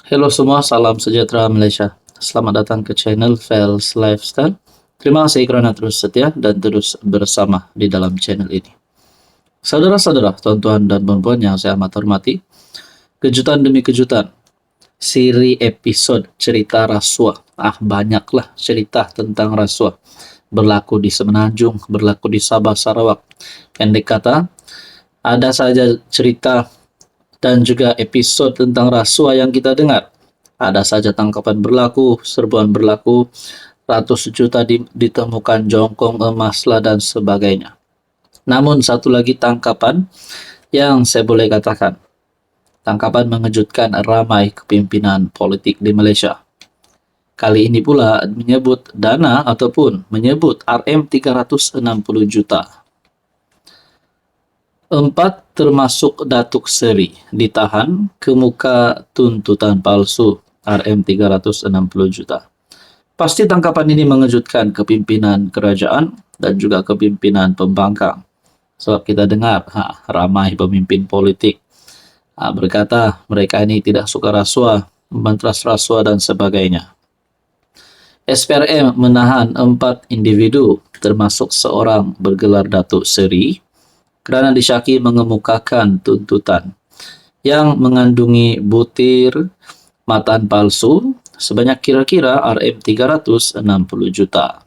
Halo semua, salam sejahtera Malaysia. Selamat datang ke channel Fels Lifestyle. Terima kasih kerana terus setia dan terus bersama di dalam channel ini. Saudara-saudara, tuan-tuan dan puan-puan yang saya amat hormati, kejutan demi kejutan, siri episod cerita rasuah. Banyaklah cerita tentang rasuah. Berlaku di Semenanjung, berlaku di Sabah, Sarawak. Pendek kata, ada saja cerita dan juga episod tentang rasuah yang kita dengar. Ada saja tangkapan berlaku, serbuan berlaku, ratus juta ditemukan jongkong emas lah dan sebagainya. Namun satu lagi tangkapan yang saya boleh katakan, tangkapan mengejutkan ramai kepimpinan politik di Malaysia. Kali ini pula menyebut dana ataupun menyebut RM360 juta. 4 termasuk Datuk Seri ditahan kemuka tuntutan palsu RM360 juta. Pasti tangkapan ini mengejutkan kepimpinan kerajaan dan juga kepimpinan pembangkang. Sebab kita dengar ramai pemimpin politik berkata mereka ini tidak suka rasuah, membantras rasuah dan sebagainya. SPRM menahan 4 individu termasuk seorang bergelar Datuk Seri kerana disyaki mengemukakan tuntutan yang mengandungi butir matan palsu sebanyak kira-kira RM360 juta.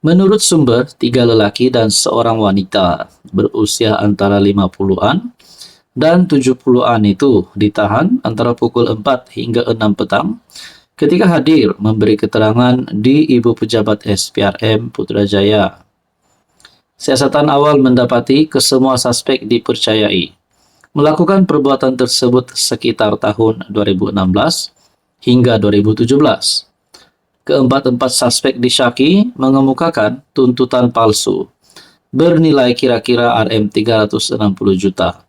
Menurut sumber, 3 lelaki dan seorang wanita berusia antara 50-an dan 70-an itu ditahan antara pukul 4 hingga 6 petang ketika hadir memberi keterangan di Ibu Pejabat SPRM Putrajaya. Siasatan awal mendapati kesemua suspek dipercayai melakukan perbuatan tersebut sekitar tahun 2016 hingga 2017. Keempat-empat suspek disyaki mengemukakan tuntutan palsu bernilai kira-kira RM360 juta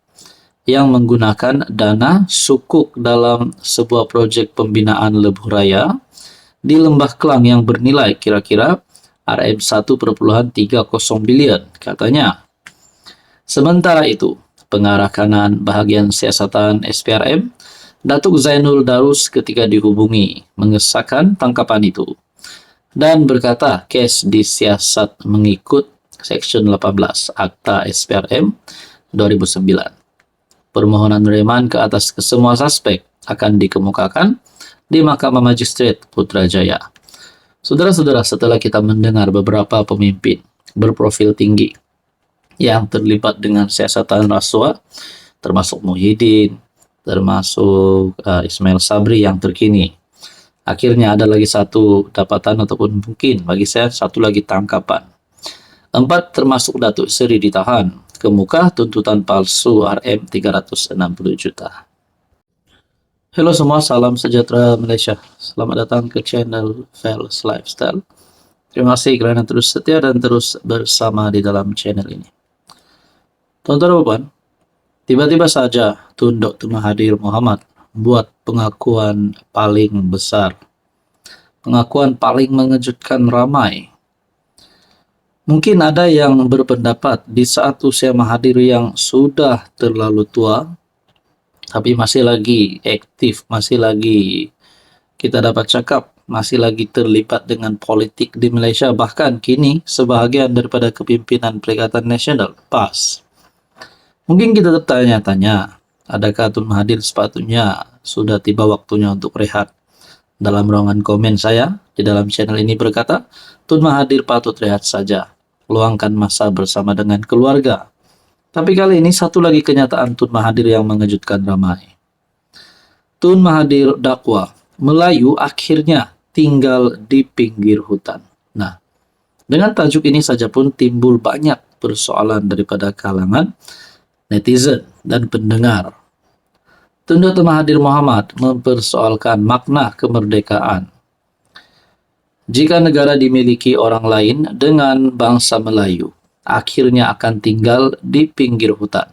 yang menggunakan dana sukuk dalam sebuah projek pembinaan lebuh raya di Lembah Kelang yang bernilai kira-kira RM1.30 bilion, katanya. Sementara itu, pengarah kanan bahagian siasatan SPRM, Datuk Zainul Darus ketika dihubungi mengesahkan tangkapan itu dan berkata kes disiasat mengikut Seksyen 18 Akta SPRM 2009. Permohonan reman ke atas kesemua suspek akan dikemukakan di Mahkamah Magistrate Putrajaya. Saudara-saudara, setelah kita mendengar beberapa pemimpin berprofil tinggi yang terlibat dengan siasatan rasuah, termasuk Muhyiddin, termasuk Ismail Sabri yang terkini. Akhirnya ada lagi satu dapatan ataupun mungkin bagi saya satu lagi tangkapan. 4 termasuk Datuk Seri ditahan kemuka tuntutan palsu RM360 juta. Halo semua, salam sejahtera Malaysia. Selamat datang ke channel Fels Lifestyle. Terima kasih kerana terus setia dan terus bersama di dalam channel ini. Tuan-tuan dan puan, tiba-tiba saja Tun Dr. Mahathir Mohamad buat pengakuan paling besar. Pengakuan paling mengejutkan ramai. Mungkin ada yang berpendapat di saat usia Mahathir yang sudah terlalu tua, tapi masih lagi aktif, masih lagi kita dapat cakap, masih lagi terlibat dengan politik di Malaysia. Bahkan kini sebahagian daripada kepimpinan Perikatan Nasional, PAS. Mungkin kita bertanya-tanya, adakah Tun Mahathir sepatutnya sudah tiba waktunya untuk rehat? Dalam ruangan komen saya di dalam channel ini berkata, Tun Mahathir patut rehat saja, luangkan masa bersama dengan keluarga. Tapi kali ini satu lagi kenyataan Tun Mahathir yang mengejutkan ramai. Tun Mahathir dakwa Melayu akhirnya tinggal di pinggir hutan. Nah, dengan tajuk ini saja pun timbul banyak persoalan daripada kalangan netizen dan pendengar. Tun Dr. Mahathir Mohamad mempersoalkan makna kemerdekaan. Jika negara dimiliki orang lain dengan bangsa Melayu, akhirnya akan tinggal di pinggir hutan.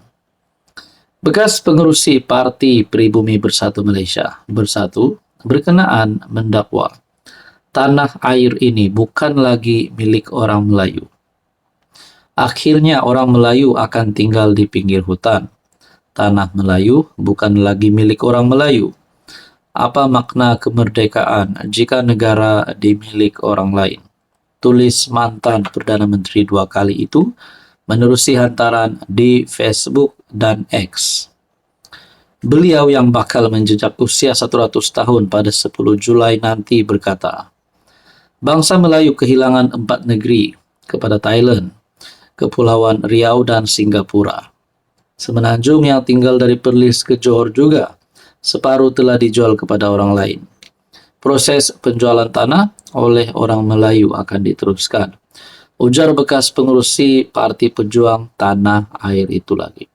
Bekas pengerusi Parti Pribumi Bersatu Malaysia Bersatu berkenaan mendakwa tanah air ini bukan lagi milik orang Melayu. Akhirnya orang Melayu akan tinggal di pinggir hutan. Tanah Melayu bukan lagi milik orang Melayu. Apa makna kemerdekaan jika negara dimilik orang lain? Tulis mantan Perdana Menteri 2 kali itu menerusi hantaran di Facebook dan X. Beliau yang bakal menjejak usia 100 tahun pada 10 Julai nanti berkata, bangsa Melayu kehilangan 4 negeri kepada Thailand, Kepulauan Riau dan Singapura. Semenanjung yang tinggal dari Perlis ke Johor juga, separuh telah dijual kepada orang lain. Proses penjualan tanah oleh orang Melayu akan diteruskan. Ujar bekas pengurusi Parti Pejuang Tanah Air itu lagi.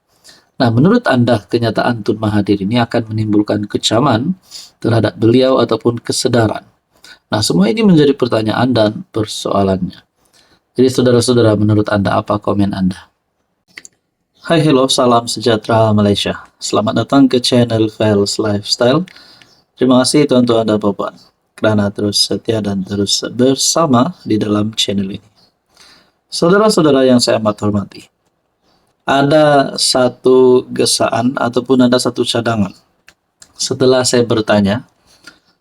Nah, menurut Anda, kenyataan Tun Mahathir ini akan menimbulkan kecaman terhadap beliau ataupun kesedaran? Nah, semua ini menjadi pertanyaan dan persoalannya. Jadi, saudara-saudara, menurut Anda, apa komen Anda? Hai, hello, salam sejahtera Malaysia. Selamat datang ke channel Files Lifestyle. Terima kasih tuan-tuan dan puan kerana terus setia dan terus bersama di dalam channel ini. Saudara-saudara yang saya amat hormati, ada satu gesaan ataupun ada satu cadangan. Setelah saya bertanya,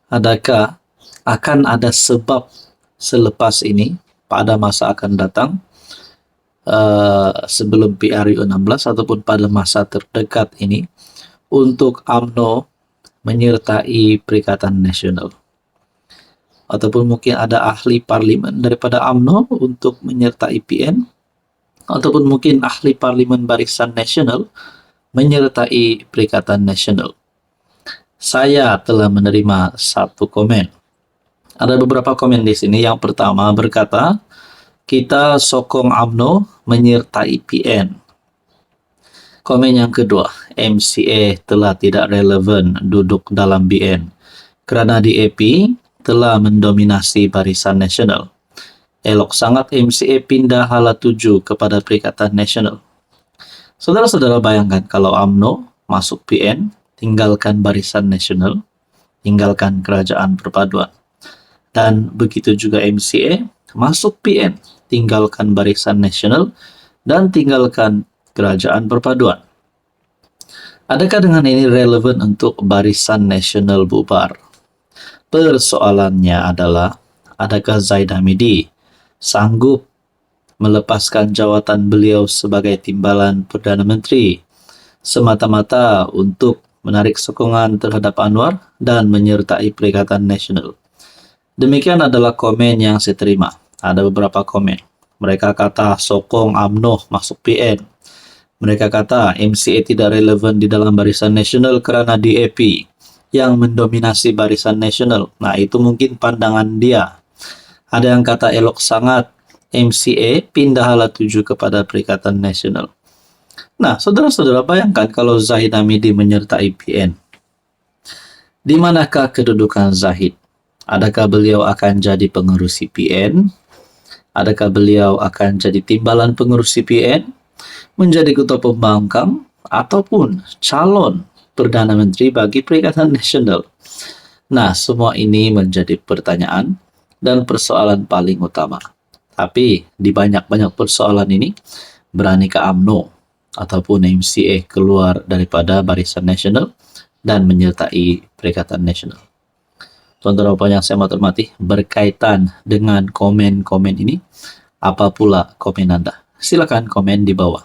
adakah akan ada sebab selepas ini pada masa akan datang, sebelum PRU 16 ataupun pada masa terdekat ini, untuk UMNO menyertai Perikatan Nasional, ataupun mungkin ada ahli parlimen daripada UMNO untuk menyertai PN, ataupun mungkin ahli parlimen Barisan Nasional menyertai Perikatan Nasional. Saya telah menerima satu komen. Ada beberapa komen di sini. Yang pertama berkata, kita sokong UMNO menyertai PN. Komen yang kedua, MCA telah tidak relevan duduk dalam BN kerana DAP telah mendominasi Barisan Nasional. Elok sangat MCA pindah hala tuju kepada Perikatan Nasional. Saudara-saudara bayangkan kalau UMNO masuk PN, tinggalkan Barisan Nasional, tinggalkan Kerajaan Perpaduan. Dan begitu juga MCA masuk PN, tinggalkan Barisan Nasional dan tinggalkan Kerajaan Perpaduan. Adakah dengan ini relevan untuk Barisan Nasional bubar? Persoalannya adalah, adakah Zaid Hamidi sanggup melepaskan jawatan beliau sebagai timbalan Perdana Menteri semata-mata untuk menarik sokongan terhadap Anwar dan menyertai Perikatan Nasional? Demikian adalah komen yang saya terima. Ada beberapa komen. Mereka kata sokong UMNO masuk PN. Mereka kata MCA tidak relevan di dalam Barisan Nasional kerana DAP yang mendominasi Barisan Nasional. Nah, itu mungkin pandangan dia. Ada yang kata elok sangat MCA pindah hala tuju kepada Perikatan Nasional. Nah, saudara-saudara bayangkan kalau Zahid Hamidi menyertai PN. Di manakah kedudukan Zahid? Adakah beliau akan jadi pengerusi PN? Adakah beliau akan jadi timbalan pengerusi PN? Menjadi ketua pembangkang? Ataupun calon Perdana Menteri bagi Perikatan Nasional? Nah, semua ini menjadi pertanyaan dan persoalan paling utama. Tapi di banyak-banyak persoalan ini, beranikah UMNO ataupun MCA keluar daripada Barisan Nasional dan menyertai Perikatan Nasional? Tuan-tuan dan puan yang saya hormati, berkaitan dengan komen-komen ini, apa pula komen Anda? Silakan komen di bawah.